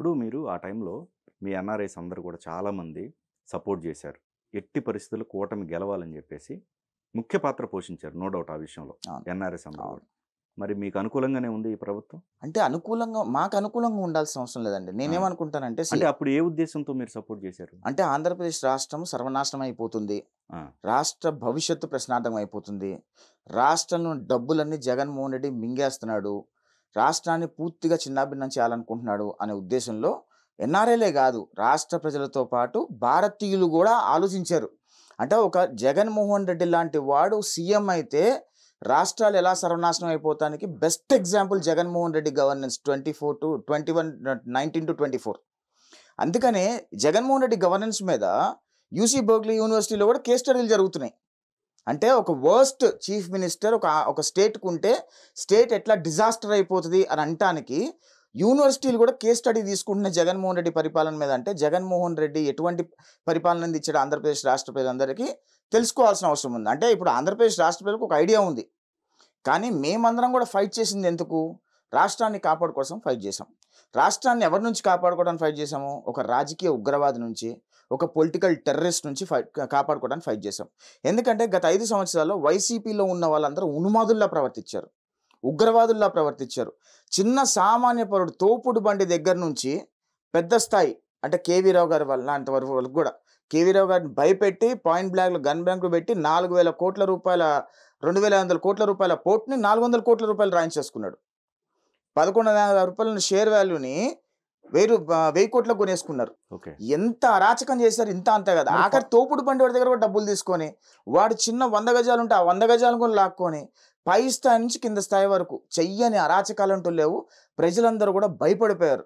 ఇప్పుడు మీరు ఆ టైంలో మీ ఎన్ఆర్ఐస్ అందరూ కూడా చాలామంది సపోర్ట్ చేశారు. ఎట్టి పరిస్థితుల్లో కూటమి గెలవాలని చెప్పేసి ముఖ్య పాత్ర పోషించారు. నో డౌట్ ఆ విషయంలో. అవును. ఎన్ఆర్ఐస్ అందరూ అవును. కూడా. మరి మీకు అనుకూలంగానే ఉంది ఈ ప్రభుత్వం? అంటే మాకు అనుకూలంగా ఉండాల్సిన అవసరం లేదండి. ఆ! నేనేమనుకుంటానంటే అంటే అప్పుడు ఏ ఉద్దేశంతో మీరు సపోర్ట్ చేశారు? అంటే ఆంధ్రప్రదేశ్ రాష్ట్రం సర్వనాశనం అయిపోతుంది. ఆ! రాష్ట్ర భవిష్యత్తు ప్రశ్నార్థకం అయిపోతుంది. రాష్ట్రంలో డబ్బులన్నీ జగన్‌మోహన్ రెడ్డి మింగేస్తున్నాడు. రాష్ట్రాన్ని పూర్తిగా చిన్నాభిన్నం చేయాలనుకుంటున్నాడు అనే ఉద్దేశంలో ఎన్ఆర్ఐలే గాదు, రాష్ట్ర ప్రజలతో పాటు భారతీయులు గూడా ఆలోచించారు. అంటే ఒక జగన్‌మోహన్ రెడ్డి లాంటి వాడు సీఎం అయితే రాష్ట్రాలు ఎలా సర్వనాశనం అయిపోతానికి best example Jaganmohan Reddy governance 19-24 అందుకనే జగన్‌మోహన్ రెడ్డి గవర్నెన్స్ మీద యూసీ బర్క్లీ యూనివర్సిటీలో కూడా కేస్ స్టడీలు జరుగుతున్నాయి. అంటే ఒక వర్స్ట్ చీఫ్ మినిస్టర్ ఒక స్టేట్‌కుంటే స్టేట్ ఎట్లా డిజాస్టర్ అయిపోతది అని అనటానికి యూనివర్సిటీలు కూడా కేస్ స్టడీ తీసుకుంటున్నాయి జగన్‌మోహన్ రెడ్డి పరిపాలన మీద. అంటే జగన్‌మోహన్ రెడ్డి ఎటువంటి పరిపాలన అందించాడో ఆంధ్రప్రదేశ్ రాష్ట్ర ప్రజలందరికీ తెలుసుకోవాల్సిన అవసరం ఉంది. అంటే ఇప్పుడు ఆంధ్రప్రదేశ్ రాష్ట్ర ప్రజలకు ఒక ఐడియా ఉంది. కానీ మేమందరం కూడా ఫైట్ చేసింది ఎందుకు? రాష్ట్రాన్ని కాపాడు కోసం ఫైట్ చేసాం. రాష్ట్రాన్ని ఎవరి నుంచి కాపాడుకోవడానికి ఫైట్ చేసాము? ఒక రాజకీయ ఉగ్రవాది నుంచి, ఒక పొలిటికల్ టెర్రరిస్ట్ నుంచి కాపాడుకోవడానికి ఫైట్ చేసాం. ఎందుకంటే గత 5 సంవత్సరాల్లో వైసీపీలో ఉన్న వాళ్ళందరూ ఉన్మాదుల్లా ప్రవర్తించారు. ఉగ్రవాదుల్లా ప్రవర్తించారు. చిన్న సామాన్య పౌరుడు తోపుడు బండి దగ్గర నుంచి పెద్ద స్థాయి అంటే కేవీ రావు గారి లాంటి వరకు కూడా కేవీ రావు గారిని భయపెట్టి పాయింట్ బ్లాంక్‌లో గన్ బ్లాంక్‌లో పెట్టి 4,000 కోట్ల రూపాయల 2,500 కోట్ల రూపాయల పోర్ట్‌ని 400 కోట్ల రూపాయలు రాయించేసుకున్నాడు. రూ. 11,000 షేర్ వాల్యూని 1000 కోట్లకు కొనేసుకున్నారు. ఓకే. ఎంత అరాచకం చేశారు ఇంత అంతే కదా! మరి ఆఖరి తోపుడు బండి వాడి దగ్గర కూడా డబ్బులు తీసుకొని, వాడు చిన్న 100 గజాలు ఉంటే ఆ 100 గజాలను కూడా లాక్కొని, పై స్థాయి నుంచి కింద స్థాయి వరకు చెయ్యని అరాచకాలంటూ లేవు. ప్రజలందరూ కూడా భయపడిపోయారు.